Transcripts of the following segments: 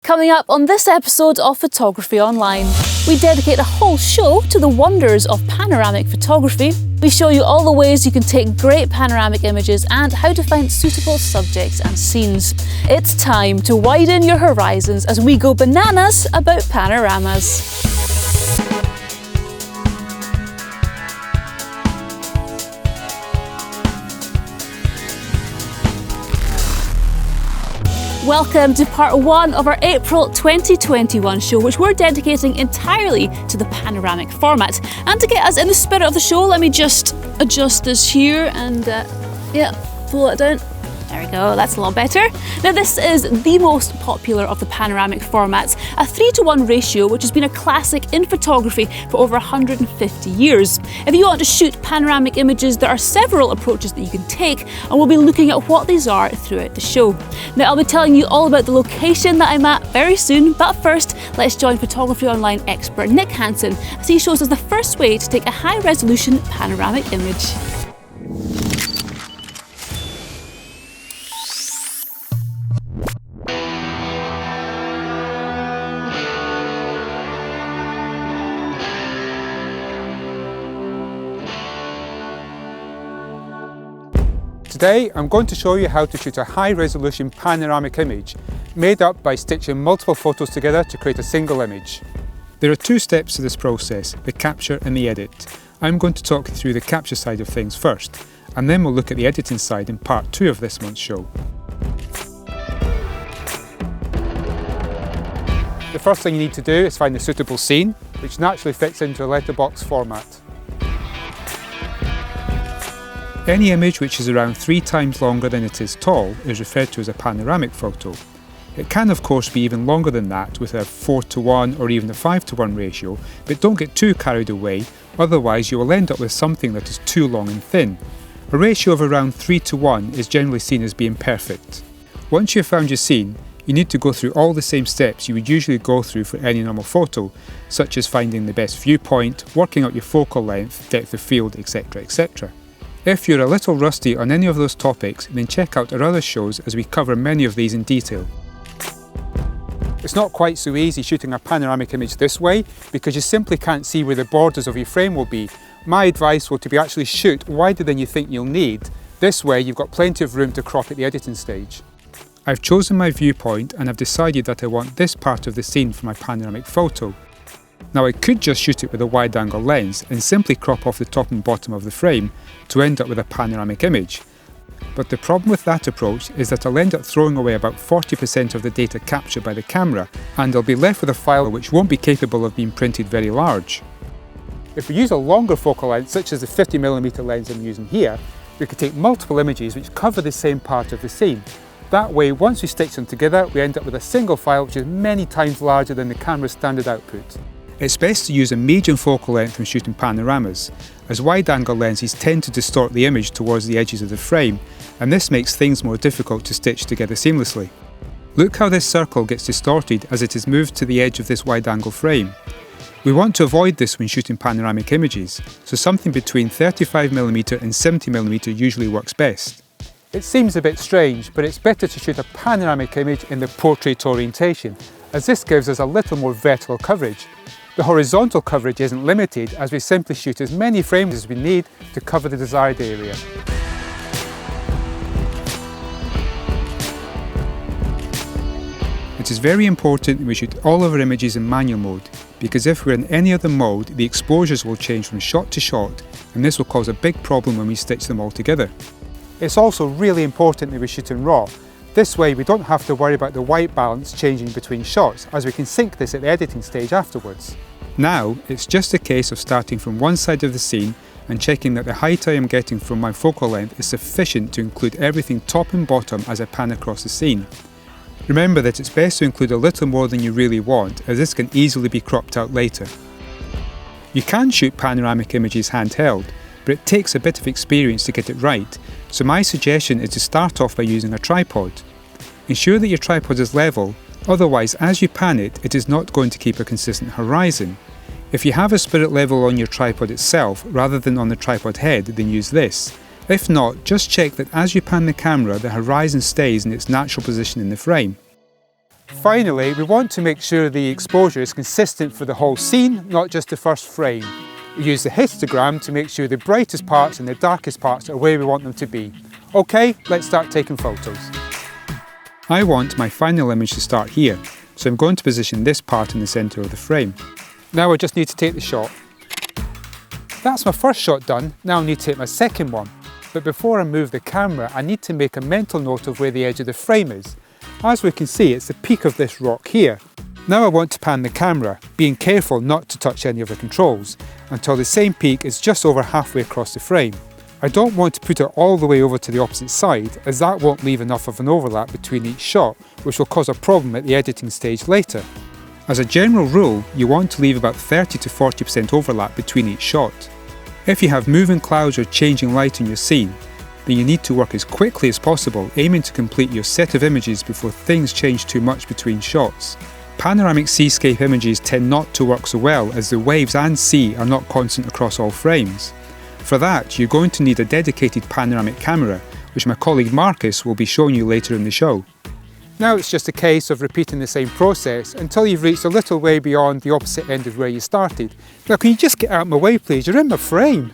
Coming up on this episode of Photography Online, we dedicate a whole show to the wonders of panoramic photography. We show you all the ways you can take great panoramic images and how to find suitable subjects and scenes. It's time to widen your horizons as we go bananas about panoramas. Welcome to part one of our April 2021 show, which we're dedicating entirely to the panoramic format. And to get us in the spirit of the show, let me just adjust this here and pull it down. There we go, that's a lot better. Now this is the most popular of the panoramic formats, a 3:1 ratio which has been a classic in photography for over 150 years. If you want to shoot panoramic images, there are several approaches that you can take, and we'll be looking at what these are throughout the show. Now I'll be telling you all about the location that I'm at very soon, but first let's join Photography Online expert Nick Hansen as he shows us the first way to take a high-resolution panoramic image. Today I'm going to show you how to shoot a high-resolution panoramic image made up by stitching multiple photos together to create a single image. There are two steps to this process, the capture and the edit. I'm going to talk you through the capture side of things first, and then we'll look at the editing side in part 2 of this month's show. The first thing you need to do is find a suitable scene, which naturally fits into a letterbox format. Any image which is around 3 times longer than it is tall is referred to as a panoramic photo. It can of course be even longer than that with a 4:1 or even a 5:1 ratio, but don't get too carried away, otherwise you will end up with something that is too long and thin. A ratio of around 3:1 is generally seen as being perfect. Once you have found your scene, you need to go through all the same steps you would usually go through for any normal photo, such as finding the best viewpoint, working out your focal length, depth of field, etc. etc. If you're a little rusty on any of those topics, then check out our other shows as we cover many of these in detail. It's not quite so easy shooting a panoramic image this way because you simply can't see where the borders of your frame will be. My advice will to be actually shoot wider than you think you'll need. This way you've got plenty of room to crop at the editing stage. I've chosen my viewpoint and I've decided that I want this part of the scene for my panoramic photo. Now I could just shoot it with a wide angle lens and simply crop off the top and bottom of the frame to end up with a panoramic image. But the problem with that approach is that I'll end up throwing away about 40% of the data captured by the camera, and I'll be left with a file which won't be capable of being printed very large. If we use a longer focal length, such as the 50mm lens I'm using here, we could take multiple images which cover the same part of the scene. That way, once we stitch them together, we end up with a single file which is many times larger than the camera's standard output. It's best to use a medium focal length when shooting panoramas, as wide-angle lenses tend to distort the image towards the edges of the frame, and this makes things more difficult to stitch together seamlessly. Look how this circle gets distorted as it is moved to the edge of this wide-angle frame. We want to avoid this when shooting panoramic images, so something between 35mm and 70mm usually works best. It seems a bit strange, but it's better to shoot a panoramic image in the portrait orientation, as this gives us a little more vertical coverage. The horizontal coverage isn't limited, as we simply shoot as many frames as we need to cover the desired area. It is very important that we shoot all of our images in manual mode, because if we're in any other mode, the exposures will change from shot to shot, and this will cause a big problem when we stitch them all together. It's also really important that we shoot in RAW. This way we don't have to worry about the white balance changing between shots, as we can sync this at the editing stage afterwards. Now, it's just a case of starting from one side of the scene and checking that the height I am getting from my focal length is sufficient to include everything top and bottom as I pan across the scene. Remember that it's best to include a little more than you really want, as this can easily be cropped out later. You can shoot panoramic images handheld, but it takes a bit of experience to get it right, so my suggestion is to start off by using a tripod. Ensure that your tripod is level, otherwise as you pan it, it is not going to keep a consistent horizon. If you have a spirit level on your tripod itself rather than on the tripod head, then use this. If not, just check that as you pan the camera, the horizon stays in its natural position in the frame. Finally, we want to make sure the exposure is consistent for the whole scene, not just the first frame. We use the histogram to make sure the brightest parts and the darkest parts are where we want them to be. Okay, let's start taking photos. I want my final image to start here, so I'm going to position this part in the centre of the frame. Now I just need to take the shot. That's my first shot done, now I need to take my second one. But before I move the camera, I need to make a mental note of where the edge of the frame is. As we can see, it's the peak of this rock here. Now I want to pan the camera, being careful not to touch any of the controls, until the same peak is just over halfway across the frame. I don't want to put it all the way over to the opposite side, as that won't leave enough of an overlap between each shot, which will cause a problem at the editing stage later. As a general rule, you want to leave about 30 to 40% overlap between each shot. If you have moving clouds or changing light in your scene, then you need to work as quickly as possible, aiming to complete your set of images before things change too much between shots. Panoramic seascape images tend not to work so well, as the waves and sea are not constant across all frames. For that, you're going to need a dedicated panoramic camera, which my colleague Marcus will be showing you later in the show. Now it's just a case of repeating the same process until you've reached a little way beyond the opposite end of where you started. Now can you just get out of my way please, you're in my frame!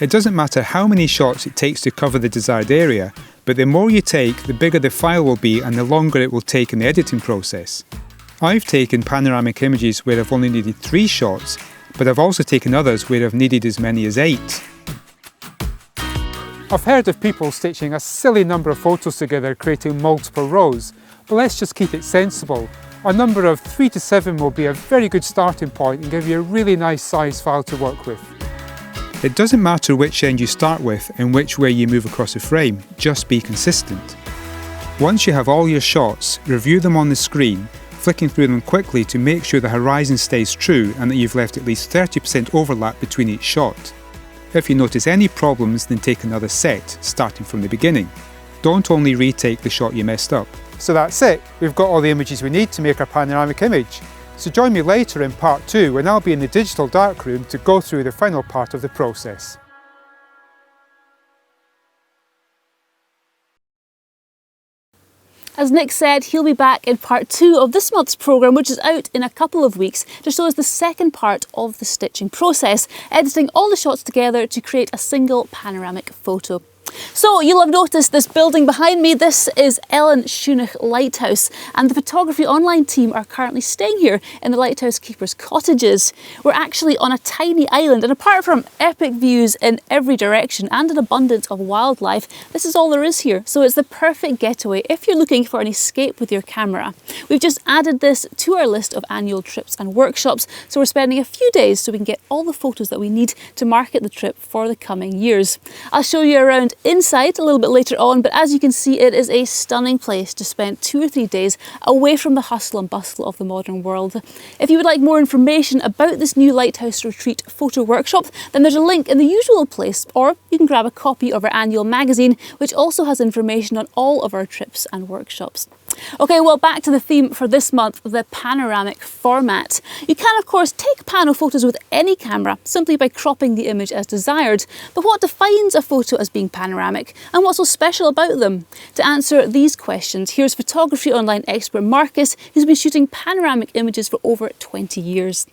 It doesn't matter how many shots it takes to cover the desired area, but the more you take, the bigger the file will be and the longer it will take in the editing process. I've taken panoramic images where I've only needed 3 shots, but I've also taken others where I've needed as many as 8. I've heard of people stitching a silly number of photos together, creating multiple rows, but let's just keep it sensible. A number of 3 to 7 will be a very good starting point and give you a really nice size file to work with. It doesn't matter which end you start with and which way you move across a frame, just be consistent. Once you have all your shots, review them on the screen, flicking through them quickly to make sure the horizon stays true and that you've left at least 30% overlap between each shot. If you notice any problems, then take another set, starting from the beginning. Don't only retake the shot you messed up. So that's it, we've got all the images we need to make our panoramic image. So join me later in part 2 when I'll be in the digital darkroom to go through the final part of the process. As Nick said, he'll be back in part 2 of this month's programme, which is out in a couple of weeks, to show us the second part of the stitching process, editing all the shots together to create a single panoramic photo. So you'll have noticed this building behind me. This is Eilean Sionnach Lighthouse, and the photography online team are currently staying here in the lighthouse keepers' cottages. We're actually on a tiny island, and apart from epic views in every direction and an abundance of wildlife, this is all there is here. So it's the perfect getaway if you're looking for an escape with your camera. We've just added this to our list of annual trips and workshops, so we're spending a few days so we can get all the photos that we need to market the trip for the coming years. I'll show you around inside a little bit later on, but as you can see, it is a stunning place to spend 2 or 3 days away from the hustle and bustle of the modern world. If you would like more information about this new Lighthouse Retreat photo workshop, then there's a link in the usual place, or you can grab a copy of our annual magazine, which also has information on all of our trips and workshops. Okay, well, back to the theme for this month, the panoramic format. You can, of course, take pano photos with any camera simply by cropping the image as desired. But what defines a photo as being panoramic, and what's so special about them? To answer these questions, here's photography online expert Marcus, who's been shooting panoramic images for over 20 years.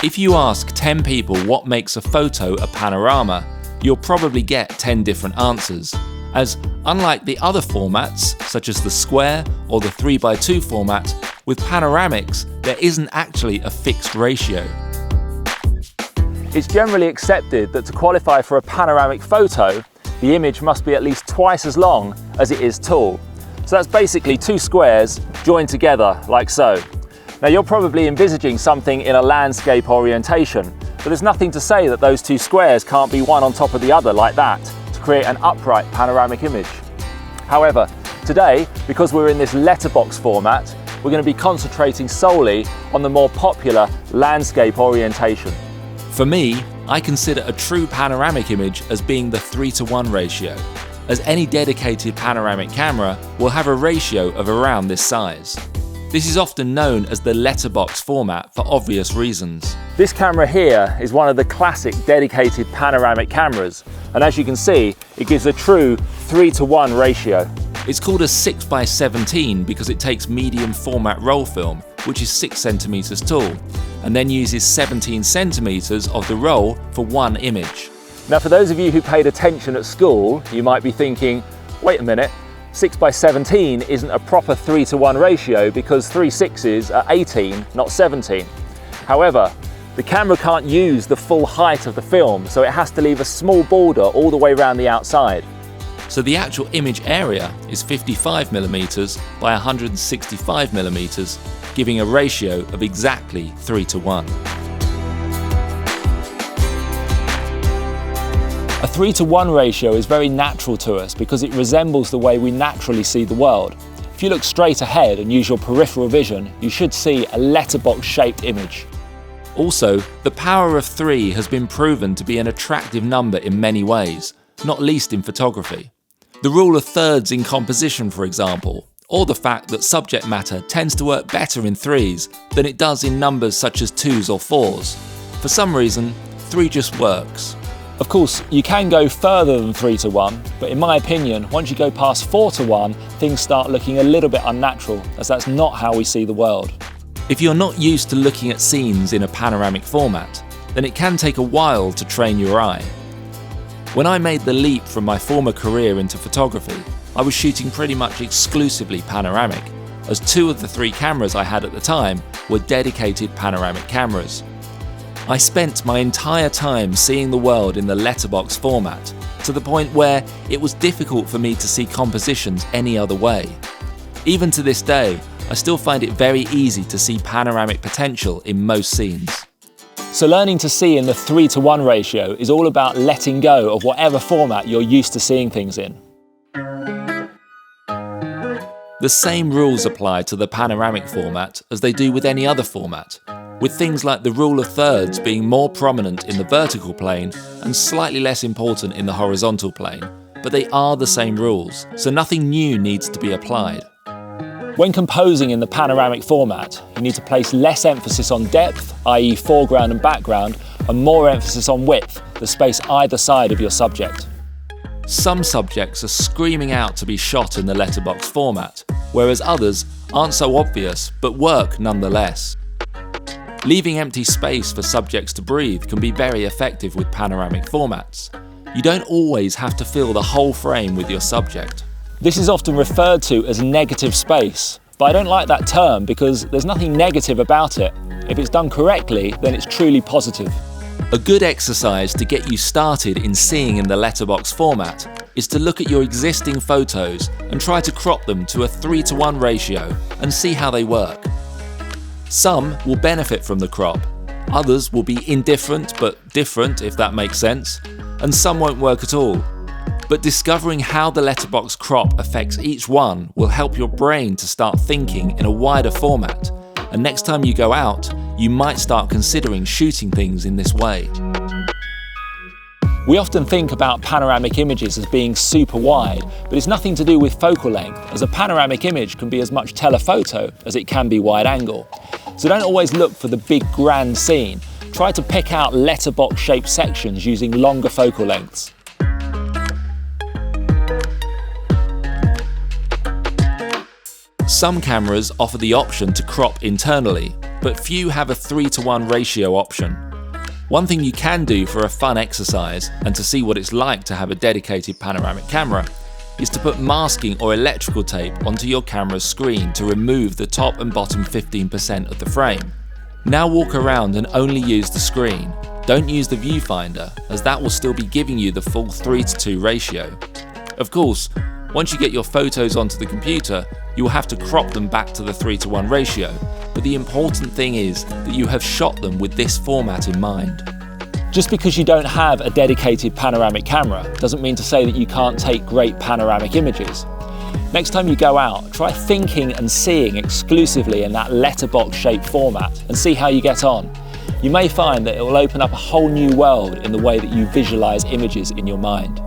If you ask 10 people what makes a photo a panorama, you'll probably get 10 different answers, as unlike the other formats, such as the square or the 3x2 format, with panoramics there isn't actually a fixed ratio. It's generally accepted that to qualify for a panoramic photo, the image must be at least twice as long as it is tall. So that's basically 2 squares joined together like so. Now you're probably envisaging something in a landscape orientation, but there's nothing to say that those 2 squares can't be one on top of the other like that to create an upright panoramic image. However, today, because we're in this letterbox format, we're going to be concentrating solely on the more popular landscape orientation. For me, I consider a true panoramic image as being the 3:1 ratio. as any dedicated panoramic camera will have a ratio of around this size. This is often known as the letterbox format for obvious reasons. This camera here is one of the classic dedicated panoramic cameras, and as you can see, it gives a true 3:1 ratio. It's called a 6x17 because it takes medium format roll film, which is 6 centimeters tall, and then uses 17 centimeters of the roll for one image. Now, for those of you who paid attention at school, you might be thinking, wait a minute, 6x17 isn't a proper 3:1 ratio because 3 6s are 18, not 17. However, the camera can't use the full height of the film, so it has to leave a small border all the way around the outside. So the actual image area is 55mm by 165mm, giving a ratio of exactly 3:1. A 3:1 ratio is very natural to us because it resembles the way we naturally see the world. If you look straight ahead and use your peripheral vision, you should see a letterbox-shaped image. Also, the power of 3 has been proven to be an attractive number in many ways, not least in photography. The rule of thirds in composition, for example, or the fact that subject matter tends to work better in 3s than it does in numbers such as 2s or 4s. For some reason, 3 just works. Of course, you can go further than 3:1, but in my opinion, once you go past 4:1, things start looking a little bit unnatural, as that's not how we see the world. If you're not used to looking at scenes in a panoramic format, then it can take a while to train your eye. When I made the leap from my former career into photography, I was shooting pretty much exclusively panoramic, as 2 of the 3 cameras I had at the time were dedicated panoramic cameras. I spent my entire time seeing the world in the letterbox format, to the point where it was difficult for me to see compositions any other way. Even to this day, I still find it very easy to see panoramic potential in most scenes. So learning to see in the 3:1 ratio is all about letting go of whatever format you're used to seeing things in. The same rules apply to the panoramic format as they do with any other format, with things like the rule of thirds being more prominent in the vertical plane and slightly less important in the horizontal plane, but they are the same rules, so nothing new needs to be applied. When composing in the panoramic format, you need to place less emphasis on depth, i.e. foreground and background, and more emphasis on width, the space either side of your subject. Some subjects are screaming out to be shot in the letterbox format, whereas others aren't so obvious but work nonetheless. Leaving empty space for subjects to breathe can be very effective with panoramic formats. You don't always have to fill the whole frame with your subject. This is often referred to as negative space, but I don't like that term because there's nothing negative about it. If it's done correctly, then it's truly positive. A good exercise to get you started in seeing in the letterbox format is to look at your existing photos and try to crop them to a 3:1 ratio and see how they work. Some will benefit from the crop, others will be indifferent but different, if that makes sense, and some won't work at all. But discovering how the letterbox crop affects each one will help your brain to start thinking in a wider format, and next time you go out, you might start considering shooting things in this way. We often think about panoramic images as being super wide, but it's nothing to do with focal length, as a panoramic image can be as much telephoto as it can be wide angle. So don't always look for the big grand scene. Try to pick out letterbox shaped sections using longer focal lengths. Some cameras offer the option to crop internally, but few have a 3:1 ratio option. One thing you can do for a fun exercise and to see what it's like to have a dedicated panoramic camera is to put masking or electrical tape onto your camera's screen to remove the top and bottom 15% of the frame. Now walk around and only use the screen. Don't use the viewfinder, as that will still be giving you the full 3:2 ratio. Of course, once you get your photos onto the computer, you will have to crop them back to the 3:1 ratio, but the important thing is that you have shot them with this format in mind. Just because you don't have a dedicated panoramic camera doesn't mean to say that you can't take great panoramic images. Next time you go out, try thinking and seeing exclusively in that letterbox shaped format and see how you get on. You may find that it will open up a whole new world in the way that you visualize images in your mind.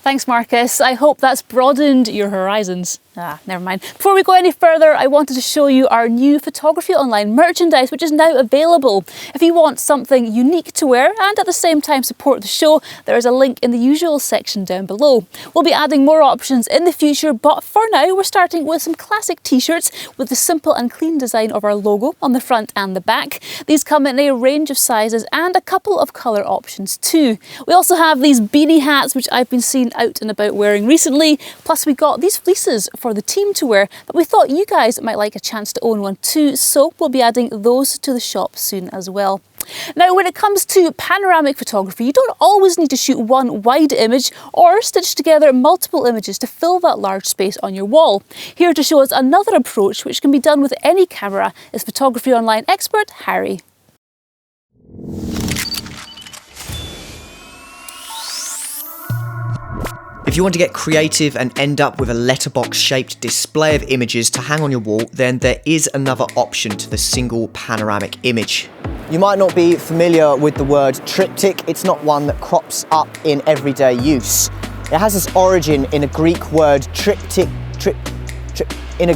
Thanks, Marcus. I hope that's broadened your horizons. Never mind. Before we go any further, I wanted to show you our new Photography Online merchandise, which is now available. If you want something unique to wear and at the same time support the show, there is a link in the usual section down below. We'll be adding more options in the future, but for now, we're starting with some classic t-shirts with the simple and clean design of our logo on the front and the back. These come in a range of sizes and a couple of colour options too. We also have these beanie hats, which I've been seen out and about wearing recently. Plus we got these fleeces for the team to wear, but we thought you guys might like a chance to own one too, so we'll be adding those to the shop soon as well. Now, when it comes to panoramic photography, you don't always need to shoot one wide image or stitch together multiple images to fill that large space on your wall. Here to show us another approach which can be done with any camera is Photography Online expert Harry. If you want to get creative and end up with a letterbox-shaped display of images to hang on your wall, then there is another option to the single panoramic image. You might not be familiar with the word triptych. It's not one that crops up in everyday use. It has its origin in a Greek word triptych, in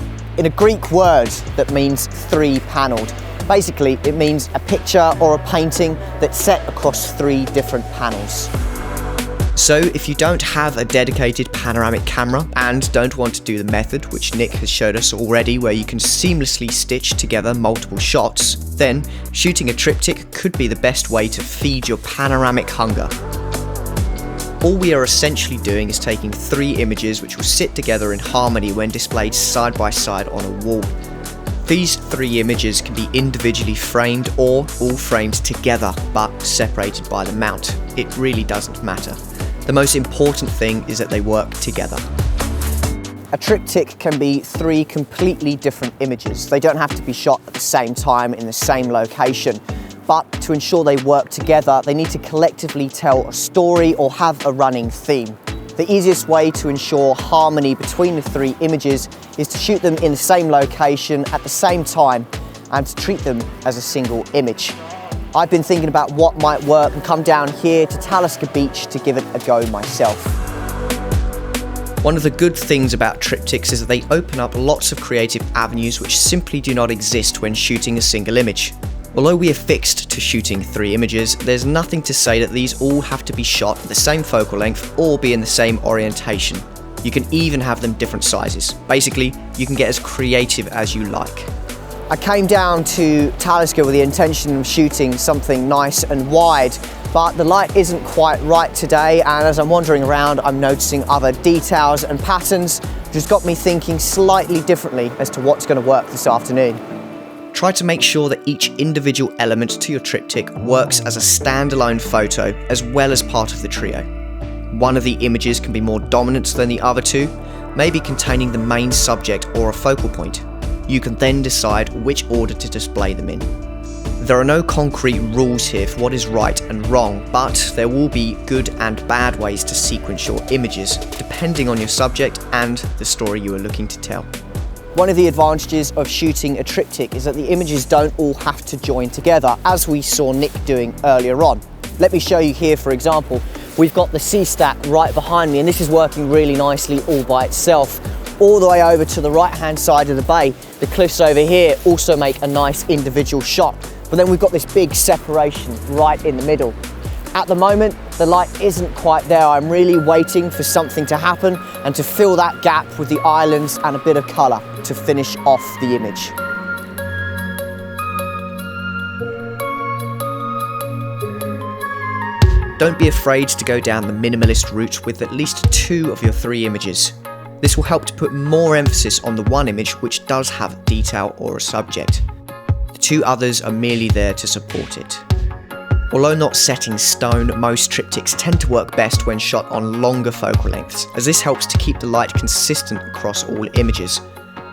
a Greek word that means three-panelled. Basically, it means a picture or a painting that's set across three different panels. So if you don't have a dedicated panoramic camera and don't want to do the method which Nick has showed us already, where you can seamlessly stitch together multiple shots, then shooting a triptych could be the best way to feed your panoramic hunger. All we are essentially doing is taking three images which will sit together in harmony when displayed side by side on a wall. These three images can be individually framed or all framed together but separated by the mount. It really doesn't matter. The most important thing is that they work together. A triptych can be three completely different images. They don't have to be shot at the same time in the same location, but to ensure they work together, they need to collectively tell a story or have a running theme. The easiest way to ensure harmony between the three images is to shoot them in the same location at the same time and to treat them as a single image. I've been thinking about what might work and come down here to Talisker Beach to give it a go myself. One of the good things about triptychs is that they open up lots of creative avenues which simply do not exist when shooting a single image. Although we are fixed to shooting three images, there's nothing to say that these all have to be shot at the same focal length or be in the same orientation. You can even have them different sizes. Basically, you can get as creative as you like. I came down to Talisker with the intention of shooting something nice and wide, but the light isn't quite right today, and as I'm wandering around, I'm noticing other details and patterns, which has got me thinking slightly differently as to what's going to work this afternoon. Try to make sure that each individual element to your triptych works as a standalone photo as well as part of the trio. One of the images can be more dominant than the other two, maybe containing the main subject or a focal point. You can then decide which order to display them in. There are no concrete rules here for what is right and wrong, but there will be good and bad ways to sequence your images, depending on your subject and the story you are looking to tell. One of the advantages of shooting a triptych is that the images don't all have to join together, as we saw Nick doing earlier on. Let me show you here, for example, we've got the sea stack right behind me, and this is working really nicely all by itself. All the way over to the right-hand side of the bay, the cliffs over here also make a nice individual shot. But then we've got this big separation right in the middle. At the moment, the light isn't quite there. I'm really waiting for something to happen and to fill that gap with the islands and a bit of colour to finish off the image. Don't be afraid to go down the minimalist route with at least two of your three images. This will help to put more emphasis on the one image which does have detail or a subject. The two others are merely there to support it. Although not set in stone, most triptychs tend to work best when shot on longer focal lengths, as this helps to keep the light consistent across all images.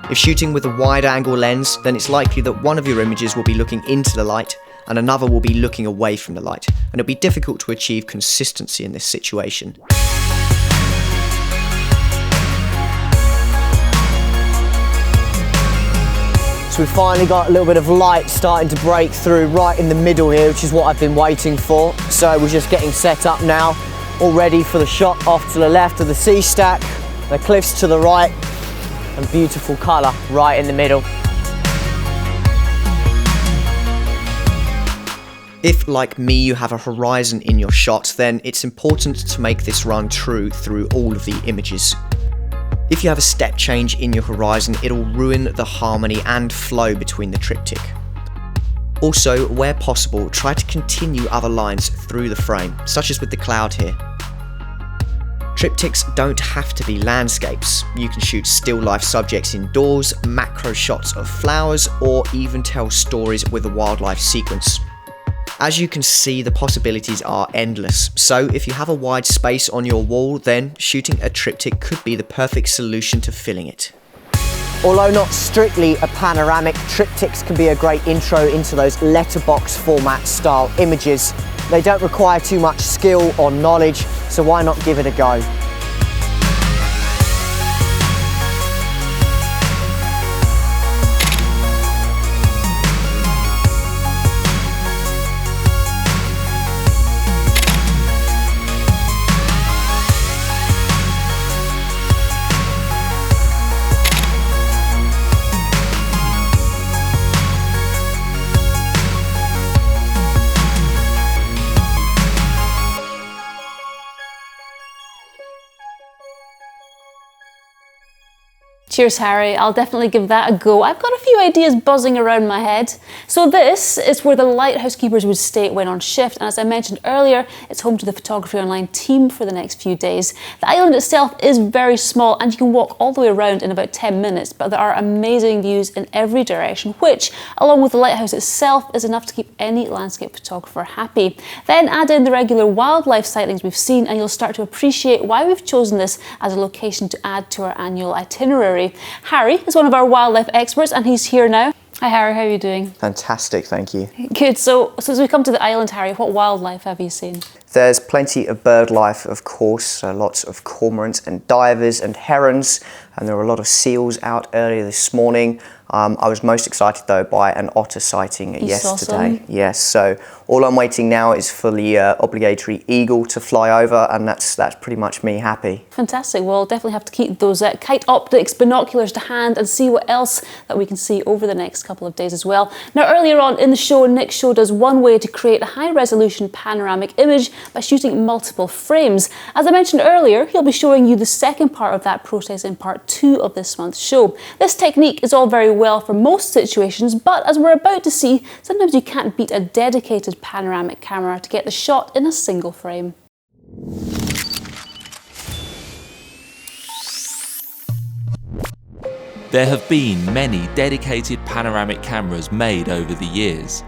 If shooting with a wide-angle lens, then it's likely that one of your images will be looking into the light and another will be looking away from the light, and it'll be difficult to achieve consistency in this situation. So we've finally got a little bit of light starting to break through right in the middle here, which is what I've been waiting for. So we're just getting set up now. all ready for the shot off to the left of the sea stack, the cliffs to the right, and beautiful colour right in the middle. If, like me, you have a horizon in your shot, then it's important to make this run true through all of the images. If you have a step change in your horizon, it'll ruin the harmony and flow between the triptych. Also, where possible, try to continue other lines through the frame, such as with the cloud here. Triptychs don't have to be landscapes. You can shoot still life subjects indoors, macro shots of flowers, or even tell stories with a wildlife sequence. As you can see, the possibilities are endless, so if you have a wide space on your wall, then shooting a triptych could be the perfect solution to filling it. Although not strictly a panoramic, triptychs can be a great intro into those letterbox format style images. They don't require too much skill or knowledge, so why not give it a go? Cheers, Harry. I'll definitely give that a go. I've got a few ideas buzzing around my head. So this is where the lighthouse keepers would stay when on shift, and as I mentioned earlier, it's home to the Photography Online team for the next few days. The island itself is very small and you can walk all the way around in about 10 minutes, but there are amazing views in every direction, which, along with the lighthouse itself, is enough to keep any landscape photographer happy. Then add in the regular wildlife sightings we've seen and you'll start to appreciate why we've chosen this as a location to add to our annual itinerary. Harry is one of our wildlife experts and he's here now. Hi Harry, how are you doing? Fantastic, thank you. Good, so as we come to the island, Harry, what wildlife have you seen? There's plenty of bird life, of course, lots of cormorants and divers and herons, and there were a lot of seals out earlier this morning. I was most excited though by an otter sighting yesterday. Yes, so all I'm waiting now is for the obligatory eagle to fly over, and that's pretty much me happy. Fantastic. We'll definitely have to keep those kite optics, binoculars to hand and see what else that we can see over the next couple of days as well. Now earlier on in the show, Nick showed us one way to create a high resolution panoramic image by shooting multiple frames. As I mentioned earlier, he'll be showing you the second part of that process in part 2 of this month's show. This technique is all very well for most situations, but as we're about to see, sometimes you can't beat a dedicated panoramic camera to get the shot in a single frame. There have been many dedicated panoramic cameras made over the years,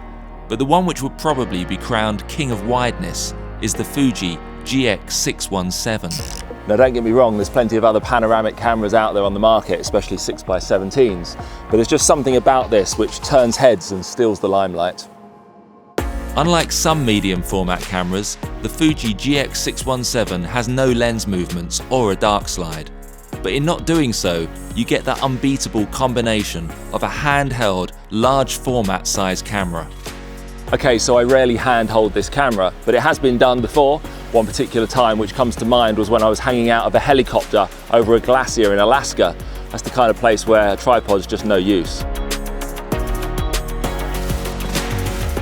but the one which would probably be crowned king of wideness is the Fuji GX617. Now don't get me wrong, there's plenty of other panoramic cameras out there on the market, especially 6x17s, but there's just something about this which turns heads and steals the limelight. Unlike some medium format cameras, the Fuji GX617 has no lens movements or a dark slide. But in not doing so, you get that unbeatable combination of a handheld, large format size camera. Okay, so I rarely handhold this camera, but it has been done before. One particular time which comes to mind was when I was hanging out of a helicopter over a glacier in Alaska. That's the kind of place where a tripod's just no use.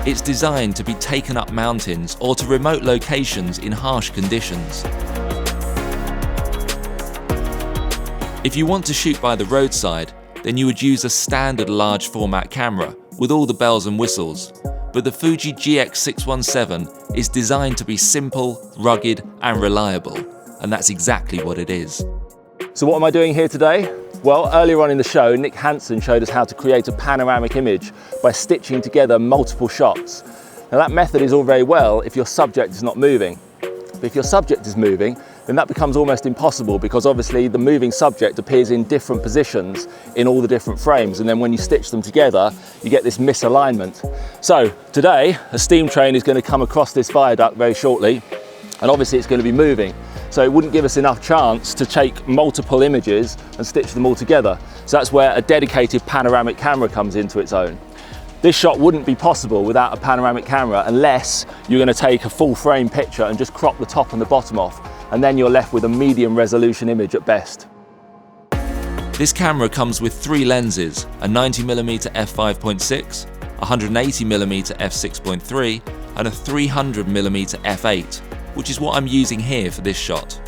It's designed to be taken up mountains or to remote locations in harsh conditions. If you want to shoot by the roadside, then you would use a standard large format camera with all the bells and whistles. But the Fuji GX617 is designed to be simple, rugged and reliable, and that's exactly what it is. So what am I doing here today? Well, earlier on in the show, Nick Hansen showed us how to create a panoramic image by stitching together multiple shots. Now that method is all very well if your subject is not moving. But if your subject is moving, then that becomes almost impossible because obviously the moving subject appears in different positions in all the different frames, and then when you stitch them together, you get this misalignment. So today, a steam train is going to come across this viaduct very shortly, and obviously it's going to be moving. So it wouldn't give us enough chance to take multiple images and stitch them all together. So that's where a dedicated panoramic camera comes into its own. This shot wouldn't be possible without a panoramic camera unless you're going to take a full frame picture and just crop the top and the bottom off, and then you're left with a medium resolution image at best. This camera comes with 3 lenses, a 90mm f5.6, 180mm f6.3 and a 300mm f8, which is what I'm using here for this shot.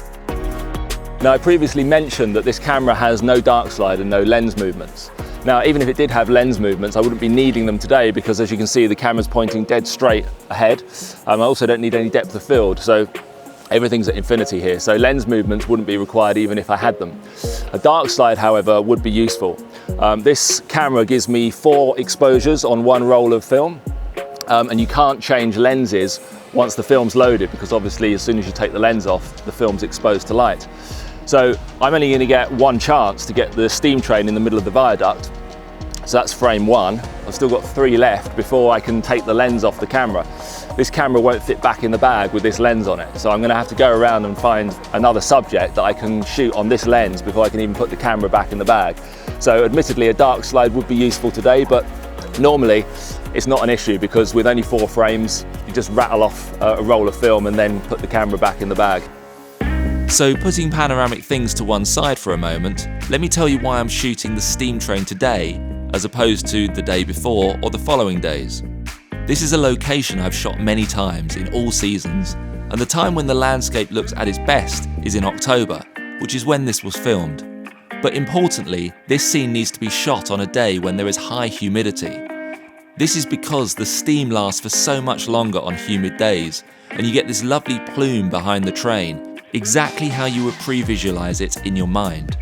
Now, I previously mentioned that this camera has no dark slide and no lens movements. Now, even if it did have lens movements, I wouldn't be needing them today because, as you can see, the camera's pointing dead straight ahead. I also don't need any depth of field, so everything's at infinity here. So lens movements wouldn't be required even if I had them. A dark slide, however, would be useful. This camera gives me 4 exposures on 1 roll of film, and you can't change lenses once the film's loaded because obviously as soon as you take the lens off, the film's exposed to light. So I'm only going to get 1 chance to get the steam train in the middle of the viaduct. So that's frame 1. I've still got 3 left before I can take the lens off the camera. This camera won't fit back in the bag with this lens on it. So I'm going to have to go around and find another subject that I can shoot on this lens before I can even put the camera back in the bag. So admittedly a dark slide would be useful today, but normally it's not an issue because with only 4 frames, you just rattle off a roll of film and then put the camera back in the bag. So putting panoramic things to one side for a moment, let me tell you why I'm shooting the steam train today as opposed to the day before or the following days. This is a location I've shot many times in all seasons, and the time when the landscape looks at its best is in October, which is when this was filmed. But importantly, this scene needs to be shot on a day when there is high humidity. This is because the steam lasts for so much longer on humid days, and you get this lovely plume behind the train, exactly how you would pre-visualize it in your mind.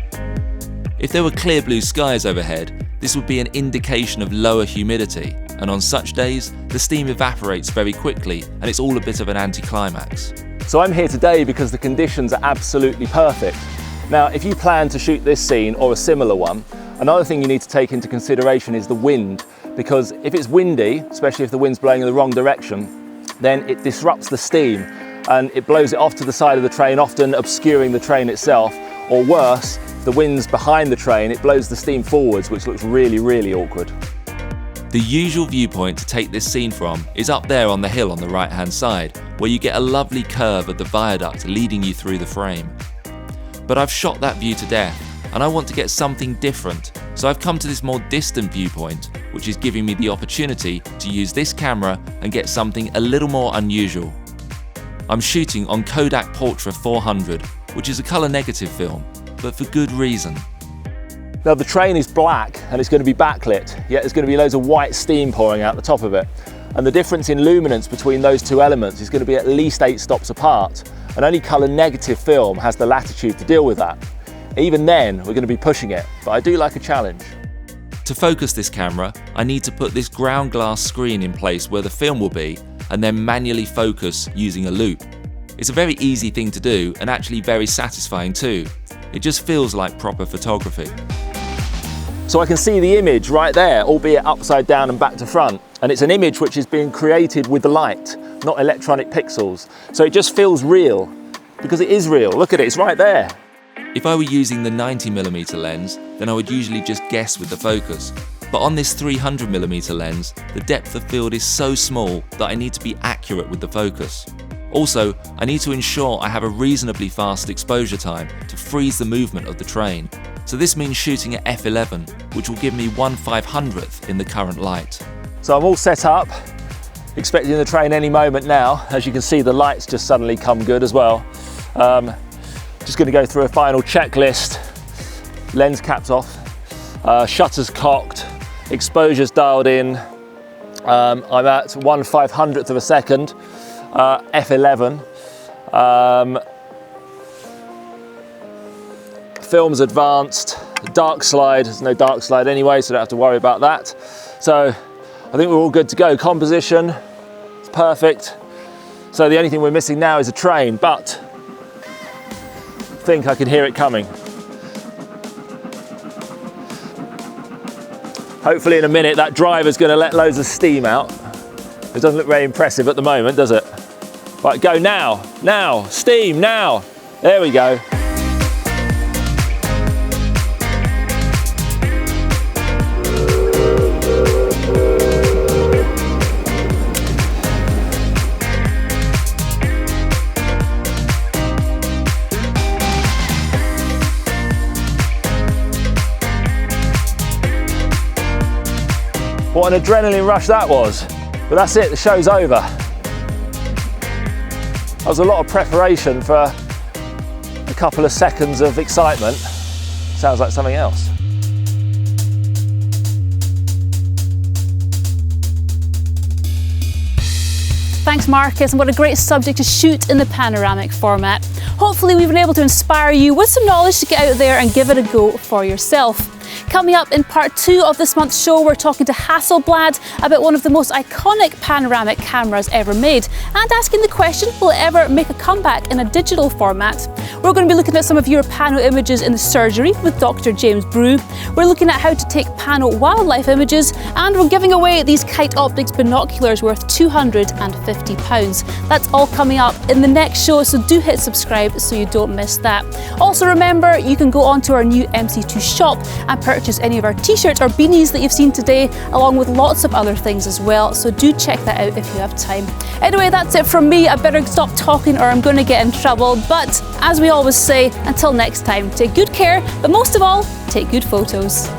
If there were clear blue skies overhead, this would be an indication of lower humidity, and on such days, the steam evaporates very quickly and it's all a bit of an anticlimax. So I'm here today because the conditions are absolutely perfect. Now, if you plan to shoot this scene or a similar one, another thing you need to take into consideration is the wind, because if it's windy, especially if the wind's blowing in the wrong direction, then it disrupts the steam and it blows it off to the side of the train, often obscuring the train itself, or worse, the wind's behind the train, it blows the steam forwards, which looks really, really awkward. The usual viewpoint to take this scene from is up there on the hill on the right hand side, where you get a lovely curve of the viaduct leading you through the frame. But I've shot that view to death, and I want to get something different, so I've come to this more distant viewpoint, which is giving me the opportunity to use this camera and get something a little more unusual. I'm shooting on Kodak Portra 400, which is a colour negative film, but for good reason. Now the train is black and it's going to be backlit, yet there's going to be loads of white steam pouring out the top of it. And the difference in luminance between those 2 elements is going to be at least 8 stops apart, and only colour negative film has the latitude to deal with that. Even then, we're going to be pushing it, but I do like a challenge. To focus this camera, I need to put this ground glass screen in place where the film will be, and then manually focus using a loop. It's a very easy thing to do and actually very satisfying too. It just feels like proper photography. So I can see the image right there, albeit upside down and back to front. And it's an image which is being created with the light, not electronic pixels. So it just feels real, because it is real. Look at it, it's right there. If I were using the 90mm lens, then I would usually just guess with the focus. But on this 300mm lens, the depth of field is so small that I need to be accurate with the focus. Also, I need to ensure I have a reasonably fast exposure time to freeze the movement of the train. So this means shooting at f11, which will give me 1/500th in the current light. So I'm all set up, expecting the train any moment now. As you can see, the lights just suddenly come good as well. Just going to go through a final checklist. Lens caps off, shutters cocked, exposures dialed in. I'm at 1/500th of a second, f11. Film's advanced, dark slide, there's no dark slide anyway, so don't have to worry about that. So I think we're all good to go. Composition, it's perfect. So the only thing we're missing now is a train, but I think I can hear it coming. Hopefully in a minute that driver's going to let loads of steam out. It doesn't look very impressive at the moment, does it? Right, go now, now, steam, now. There we go. What an adrenaline rush that was. But that's it, the show's over. That was a lot of preparation for a couple of seconds of excitement. Sounds like something else. Thanks Marcus, and what a great subject to shoot in the panoramic format. Hopefully we've been able to inspire you with some knowledge to get out there and give it a go for yourself. Coming up in part 2 of this month's show, we're talking to Hasselblad about one of the most iconic panoramic cameras ever made and asking the question, will it ever make a comeback in a digital format? We're going to be looking at some of your pano images in the surgery with Dr. James Brew. We're looking at how to take pano wildlife images, and we're giving away these Kite Optics binoculars worth £250. That's all coming up in the next show, so do hit subscribe so you don't miss that. Also remember, you can go onto our new MC2 shop and purchase any of our t-shirts or beanies that you've seen today, along with lots of other things as well, so do check that out if you have time. Anyway, that's it from me. I better stop talking or I'm going to get in trouble, but as we always say, until next time, take good care, but most of all, take good photos.